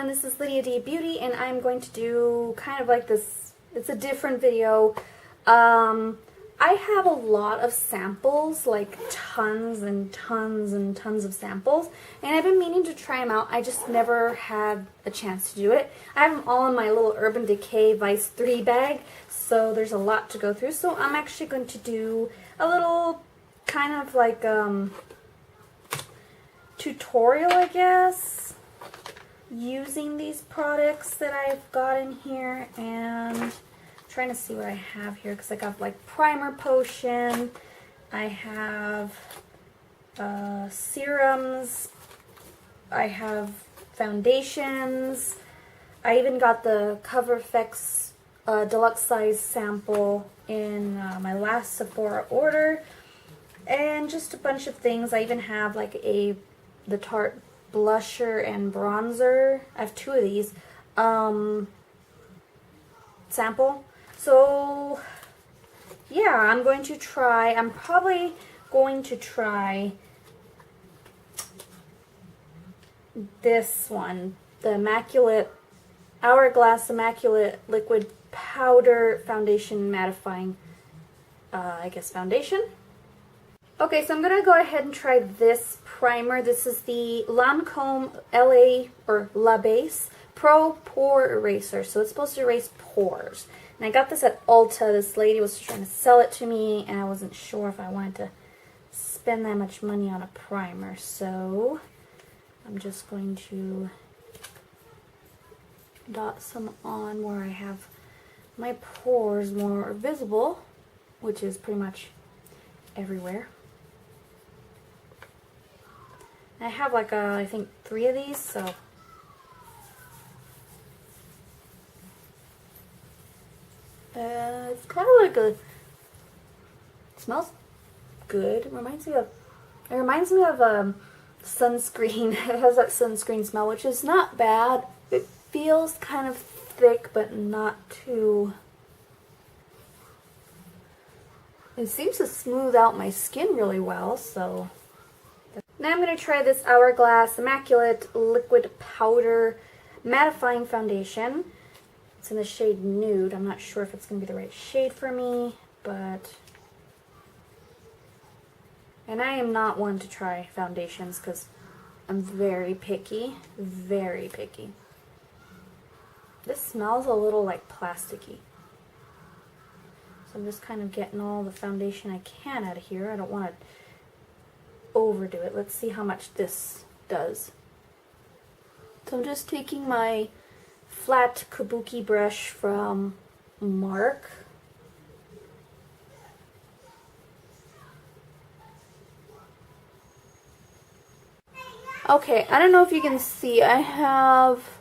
everyone, this is Lydia D Beauty, and I'm going to do kind of like this, it's a different video. I have a lot of samples, like tons and tons and tons of samples, and I've been meaning to try them out. I just never had a chance to do it. I have them all in my little Urban Decay Vice 3 bag, so there's a lot to go through. So I'm actually going to do a little kind of like tutorial, I guess, using these products that I've got in here, and trying to see what I have here because I got like primer potion, I have serums, I have foundations, I even got the Cover FX deluxe size sample in my last Sephora order, and just a bunch of things. I even have like the Tarte blusher and bronzer. I have two of these sample. So yeah, I'm probably going to try this one, the Hourglass-Immaculate Liquid Powder Foundation Mattifying, I guess foundation. Okay, so I'm going to go ahead and try this primer. This is the Lancome La Base Pro Pore Eraser. So it's supposed to erase pores. And I got this at Ulta. This lady was trying to sell it to me, and I wasn't sure if I wanted to spend that much money on a primer. So I'm just going to dot some on where I have my pores more visible, which is pretty much everywhere. I have like I think 3 of these, so it's kind of like it smells good. It reminds me of sunscreen. It has that sunscreen smell, which is not bad. It feels kind of thick, but not too. It seems to smooth out my skin really well, so. Now I'm going to try this Hourglass-Immaculate Liquid Powder Mattifying Foundation. It's in the shade Nude. I'm not sure if it's going to be the right shade for me, but. And I am not one to try foundations because I'm very picky. Very picky. This smells a little like plasticky. So I'm just kind of getting all the foundation I can out of here. I don't want to overdo it. Let's see how much this does. So I'm just taking my flat kabuki brush from Mark. Okay, I don't know if you can see, I have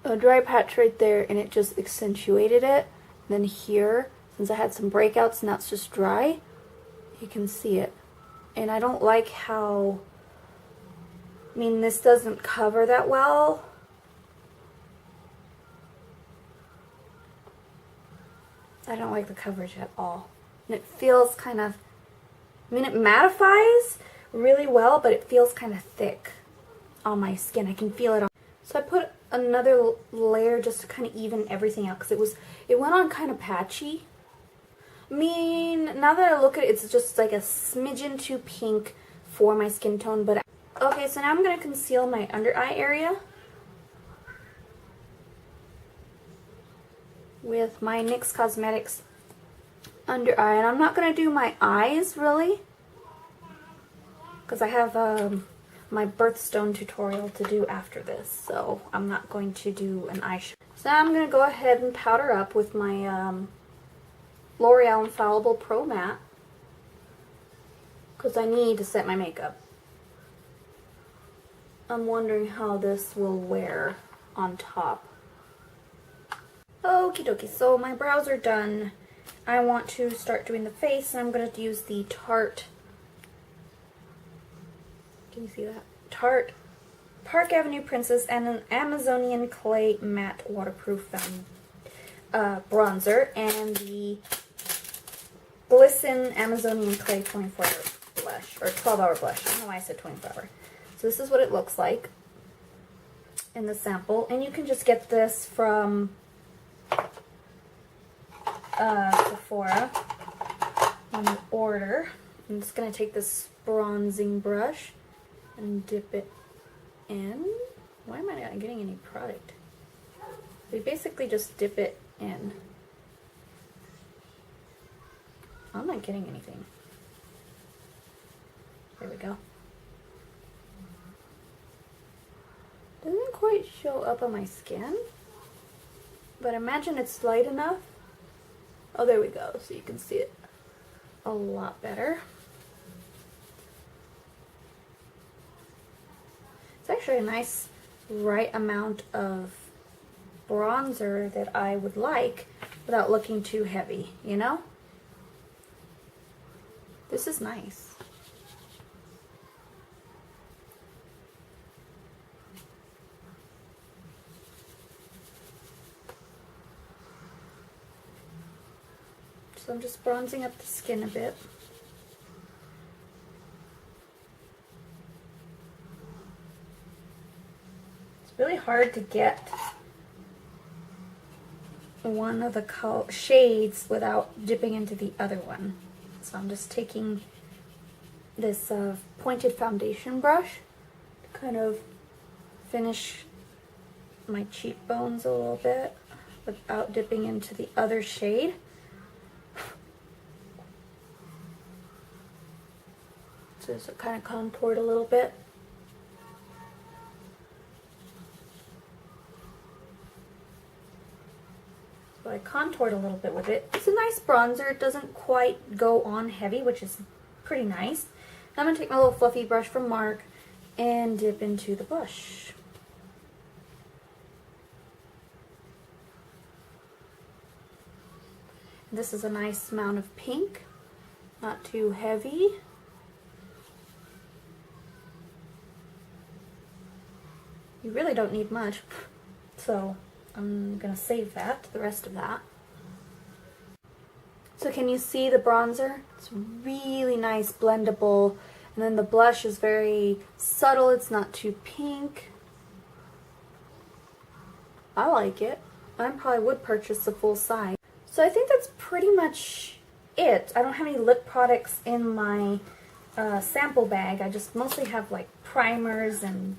a dry patch right there, and it just accentuated it. And then here, since I had some breakouts, now it's just dry, you can see it. And I don't like how, this doesn't cover that well. I don't like the coverage at all. And it feels kind of, it mattifies really well, but it feels kind of thick on my skin. I can feel it on. So I put another layer just to kind of even everything out, because it went on kind of patchy. Now that I look at it, it's just like a smidgen too pink for my skin tone. But okay, so now I'm going to conceal my under eye area with my NYX Cosmetics under eye. And I'm not going to do my eyes, really, because I have my birthstone tutorial to do after this. So I'm not going to do an eyeshadow. So now I'm going to go ahead and powder up with my L'Oreal Infallible Pro Matte, because I need to set my makeup. I'm wondering how this will wear on top. Okie dokie, so my brows are done. I want to start doing the face, and I'm going to use the Tarte, can you see that? Tarte Park Avenue Princess and an Amazonian Clay Matte Waterproof bronzer, and the Glisten Amazonian Clay 24-hour blush, or 12-hour blush. I don't know why I said 24-hour. So this is what it looks like. in the sample, and you can just get this from Sephora on the order. I'm just going to take this bronzing brush and dip it in. Why am I not getting any product? We basically just dip it in. I'm not getting anything. There we go. Doesn't quite show up on my skin, but imagine it's light enough. Oh, there we go, so you can see it a lot better. It's actually a nice right amount of bronzer that I would like without looking too heavy, you know? This is nice. So I'm just bronzing up the skin a bit. It's really hard to get one of the shades without dipping into the other one. So I'm just taking this pointed foundation brush to kind of finish my cheekbones a little bit without dipping into the other shade. So it kind of contoured a little bit. So I contoured a little bit with it. It's a nice bronzer. It doesn't quite go on heavy, which is pretty nice. I'm going to take my little fluffy brush from Mark and dip into the blush. This is a nice amount of pink, not too heavy. You really don't need much, so I'm going to save that, the rest of that. So can you see the bronzer? It's really nice, blendable, and then the blush is very subtle, it's not too pink. I like it. I probably would purchase the full size. So I think that's pretty much it. I don't have any lip products in my sample bag. I just mostly have like primers and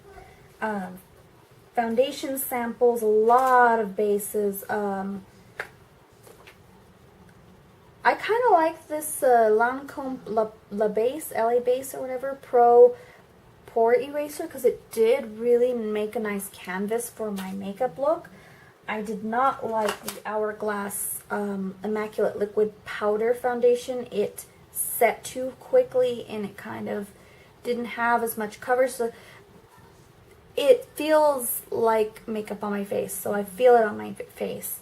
foundation samples, a lot of bases. I kind of like this Lancome La Base, LA Base or whatever, Pro Pore Eraser, because it did really make a nice canvas for my makeup look. I did not like the Hourglass-Immaculate Liquid Powder Foundation. It set too quickly and it kind of didn't have as much cover, so it feels like makeup on my face, so I feel it on my face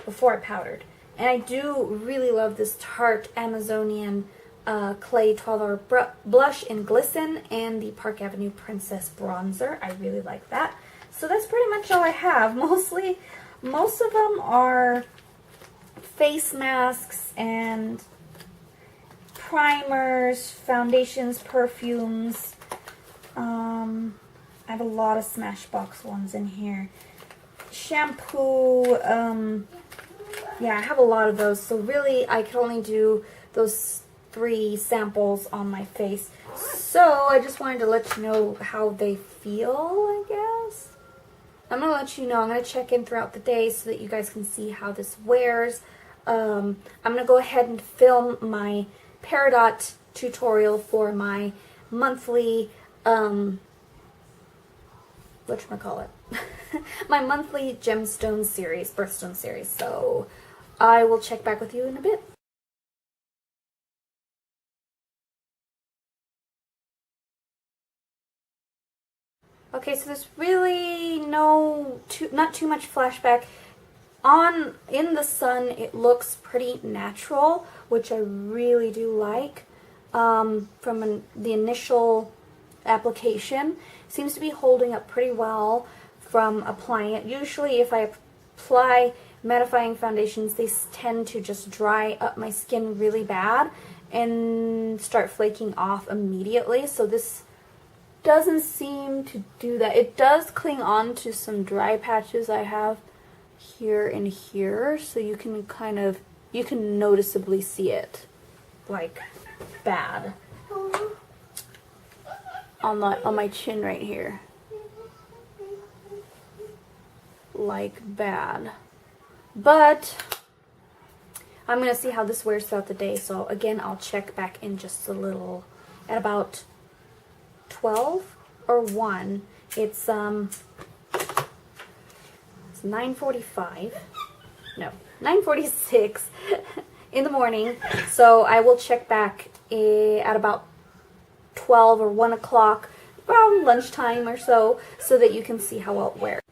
before I powdered. And I do really love this Tarte Amazonian Clay 12-Hour Blush in Glisten and the Park Avenue Princess Bronzer. I really like that. So that's pretty much all I have. Most of them are face masks and primers, foundations, perfumes. I have a lot of Smashbox ones in here. Shampoo, yeah, I have a lot of those. So really, I can only do those 3 samples on my face. So I just wanted to let you know how they feel, I guess. I'm going to let you know. I'm going to check in throughout the day so that you guys can see how this wears. I'm going to go ahead and film my Peridot tutorial for my monthly, whatchamacallit, my monthly gemstone series, birthstone series. So I will check back with you in a bit. Okay, so there's really not too much flashback. In the sun, it looks pretty natural, which I really do like. From the initial application, seems to be holding up pretty well from applying it. Usually, if I apply mattifying foundations, they tend to just dry up my skin really bad and start flaking off immediately. So this doesn't seem to do that. It does cling on to some dry patches I have here and here, so you can you can noticeably see it, like, bad. On my chin right here. Like, bad. But I'm gonna see how this wears throughout the day, so again, I'll check back in just a little at about 12 or 1. It's 9:45. No, 9:46 in the morning. So I will check back at about 12 or 1 o'clock, around lunchtime or so that you can see how well it wears.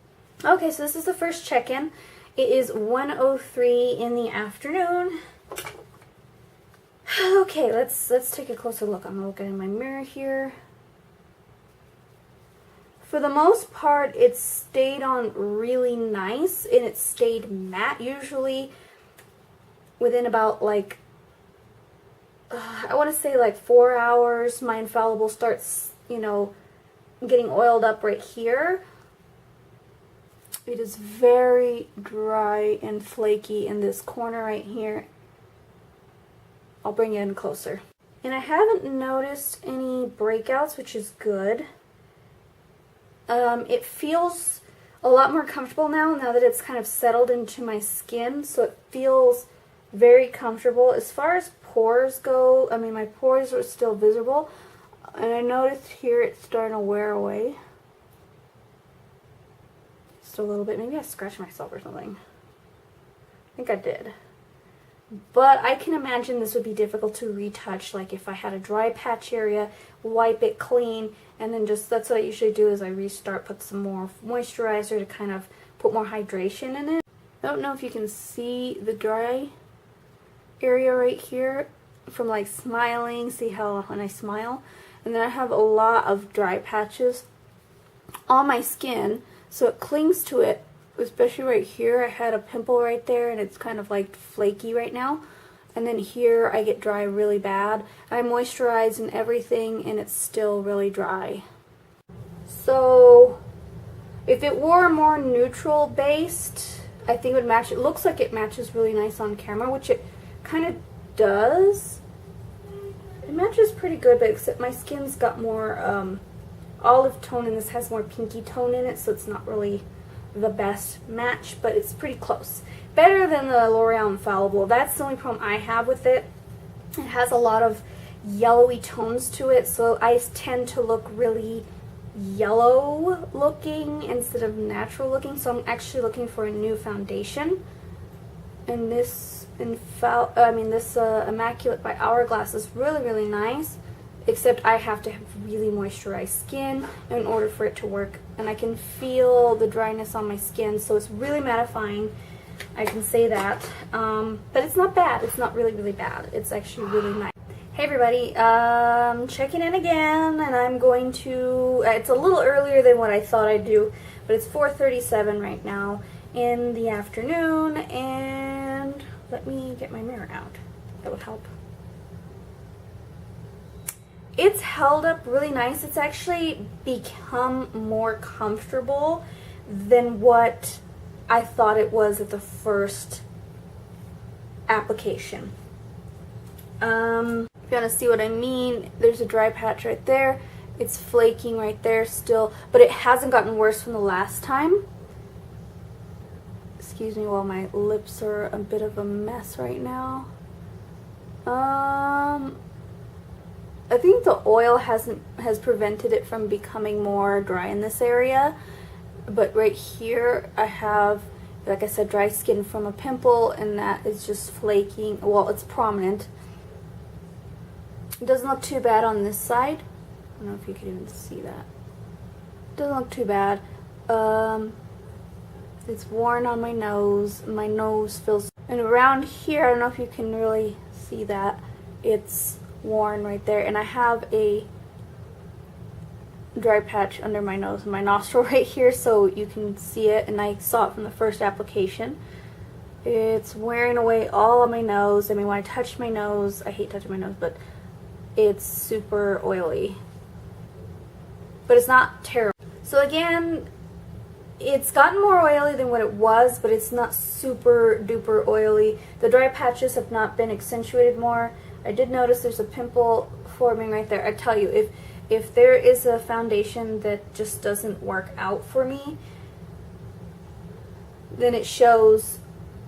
Okay, so this is the first check-in. It is 1:03 in the afternoon. Okay, let's take a closer look. I'm gonna look in my mirror here. For the most part, it stayed on really nice, and it stayed matte. Usually within about, like, I want to say like 4 hours, my Infallible starts, you know, getting oiled up right here. It is very dry and flaky in this corner right here. I'll bring it in closer. And I haven't noticed any breakouts, which is good. It feels a lot more comfortable now that it's kind of settled into my skin, so it feels very comfortable. As far as pores go, I mean, my pores are still visible, and I noticed here it's starting to wear away. Just a little bit. Maybe I scratched myself or something. I think I did. But I can imagine this would be difficult to retouch, like if I had a dry patch area, wipe it clean, and then just, that's what I usually do is I restart, put some more moisturizer to kind of put more hydration in it. I don't know if you can see the dry area right here from like smiling. See how when I smile? And then I have a lot of dry patches on my skin, so it clings to it. Especially right here, I had a pimple right there and it's kind of like flaky right now. And then here I get dry really bad. I moisturize and everything and it's still really dry. So if it were more neutral based, I think it would match. It looks like it matches really nice on camera, which it kind of does. It matches pretty good, but except my skin's got more olive tone and this has more pinky tone in it, so it's not really the best match, but it's pretty close. Better than the L'Oreal Infallible. That's the only problem I have with it. It has a lot of yellowy tones to it, so I tend to look really yellow looking instead of natural looking, so I'm actually looking for a new foundation. And this Immaculate by Hourglass is really, really nice. Except I have to have really moisturized skin in order for it to work. And I can feel the dryness on my skin, so it's really mattifying. I can say that. But it's not bad. It's not really, really bad. It's actually really nice. Hey everybody, checking in again, and I'm going to, it's a little earlier than what I thought I'd do, but it's 4:37 right now in the afternoon, and let me get my mirror out. That would help. It's held up really nice. It's actually become more comfortable than what I thought it was at the first application. If you want to see what I mean, there's a dry patch right there. It's flaking right there still, but it hasn't gotten worse from the last time. Excuse me while my lips are a bit of a mess right now. I think the oil has prevented it from becoming more dry in this area, but right here I have, like I said, dry skin from a pimple, and that is just flaking. Well, it's prominent. It doesn't look too bad on this side. I don't know if you can even see that. Doesn't look too bad. It's worn on my nose. My nose feels, and around here, I don't know if you can really see that. It's worn right there, and I have a dry patch under my nose and my nostril right here, so you can see it, and I saw it from the first application. It's wearing away all on my nose. I mean, when I touch my nose, I hate touching my nose, but it's super oily. but it's not terrible. So again, it's gotten more oily than what it was, but it's not super duper oily. The dry patches have not been accentuated more. I did notice there's a pimple forming right there. I tell you, if there is a foundation that just doesn't work out for me, then it shows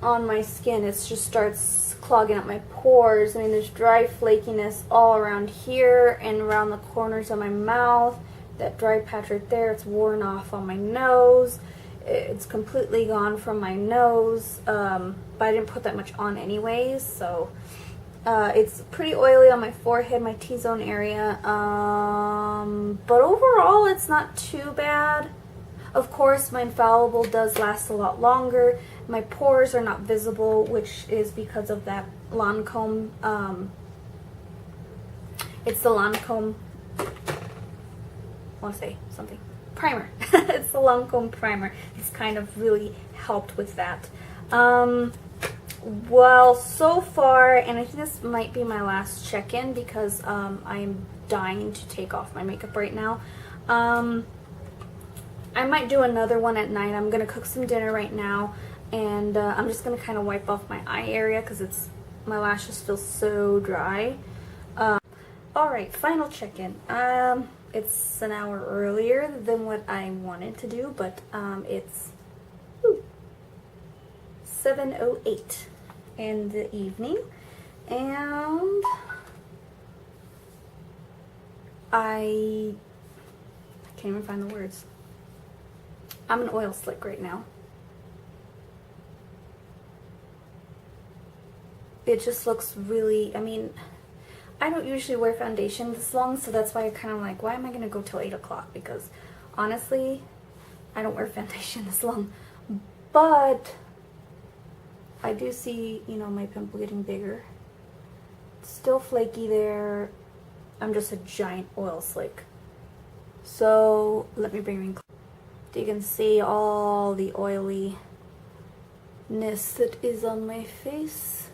on my skin. It just starts clogging up my pores. I mean, there's dry flakiness all around here and around the corners of my mouth. That dry patch right there, it's worn off on my nose. It's completely gone from my nose, but I didn't put that much on anyways, so it's pretty oily on my forehead, my T-zone area, but overall it's not too bad. Of course, my Infallible does last a lot longer. My pores are not visible, which is because of that Lancome. It's the Lancome, I want to say something, primer. It's the Lancome primer. It's kind of really helped with that. Well, so far, and I think this might be my last check-in because I'm dying to take off my makeup right now. I might do another one at night. I'm going to cook some dinner right now, and I'm just going to kind of wipe off my eye area because my lashes feel so dry. Alright, final check-in. It's an hour earlier than what I wanted to do, but it's 7:08 in the evening, and I can't even find the words. I'm an oil slick right now. It just looks really, I mean, I don't usually wear foundation this long, so that's why I kind of like, why am I going to go till 8 o'clock? Because honestly, I don't wear foundation this long. But I do see, you know, my pimple getting bigger. It's still flaky there. I'm just a giant oil slick. So let me bring in close. You can see all the oiliness that is on my face.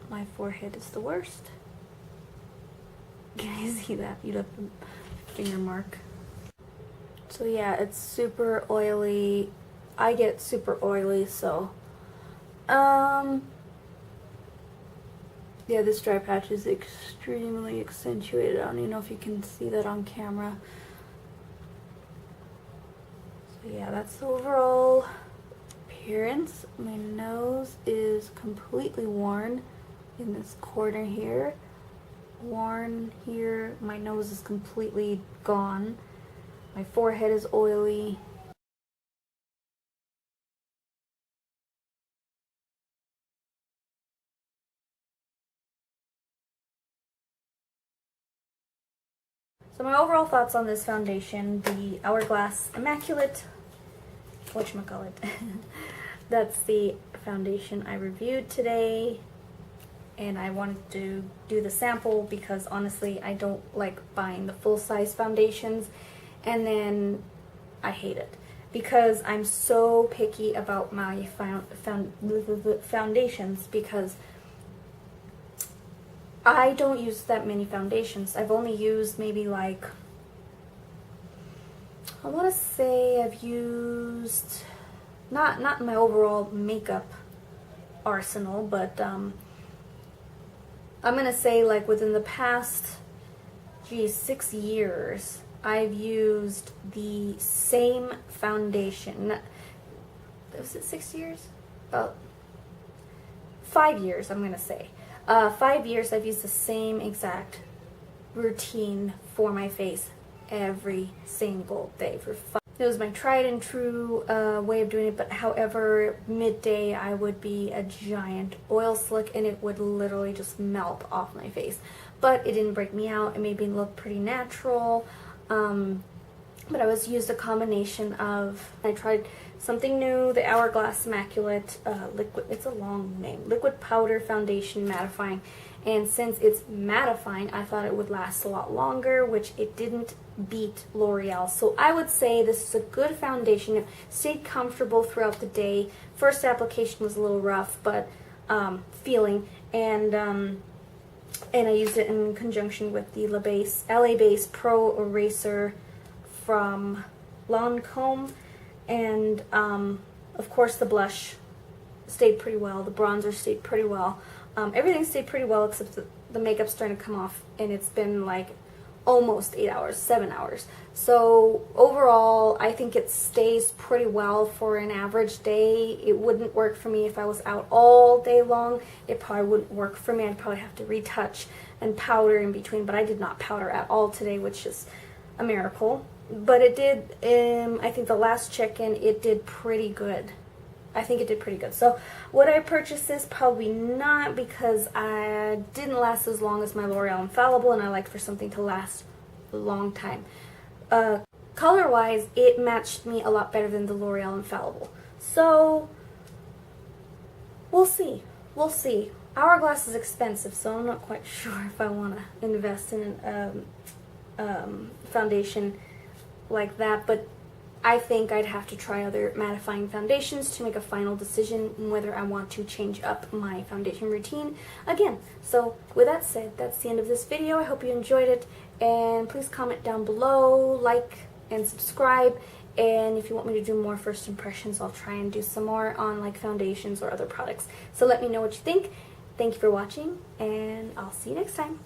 My forehead is the worst. Can you see that? You have the finger mark. So yeah, it's super oily. I get super oily, so yeah, this dry patch is extremely accentuated. I don't even know if you can see that on camera. So yeah, that's the overall appearance. My nose is completely worn in this corner here. Worn here. My nose is completely gone. My forehead is oily. So my overall thoughts on this foundation, the Hourglass-Immaculate, whatchamacallit, that's the foundation I reviewed today, and I wanted to do the sample because honestly I don't like buying the full-size foundations, and then I hate it because I'm so picky about my foundations because I don't use that many foundations. I've only used maybe like, I want to say I've used, not my overall makeup arsenal, but I'm going to say like within the past, 6 years, I've used the same foundation. Was it 6 years? About 5 years, I'm going to say. 5 years I've used the same exact routine for my face every single day for 5. It was my tried and true way of doing it, but however, midday I would be a giant oil slick and it would literally just melt off my face. But it didn't break me out. It made me look pretty natural. But I used a combination of, I tried something new, the Hourglass-Immaculate liquid, it's a long name, liquid powder foundation mattifying, and since it's mattifying, I thought it would last a lot longer, which it didn't beat L'Oreal. So I would say this is a good foundation. It stayed comfortable throughout the day. First application was a little rough, but feeling, and and I used it in conjunction with the LA Base Pro Eraser from Lancome, and of course the blush stayed pretty well, the bronzer stayed pretty well, everything stayed pretty well except the makeup's starting to come off, and it's been like almost 8 hours, 7 hours. So overall, I think it stays pretty well for an average day. It wouldn't work for me if I was out all day long. It probably wouldn't work for me. I'd probably have to retouch and powder in between, but I did not powder at all today, which is a miracle. But it did, I think the last check-in, it did pretty good. I think it did pretty good. So would I purchase this? Probably not, because I didn't last as long as my L'Oreal Infallible, and I like for something to last a long time. Color-wise, it matched me a lot better than the L'Oreal Infallible. So we'll see. We'll see. Hourglass is expensive, so I'm not quite sure if I want to invest in a foundation like that, but I think I'd have to try other mattifying foundations to make a final decision whether I want to change up my foundation routine again. So with that said, that's the end of this video. I hope you enjoyed it, and please comment down below, like and subscribe, and if you want me to do more first impressions, I'll try and do some more on like foundations or other products. So let me know what you think. Thank you for watching, and I'll see you next time.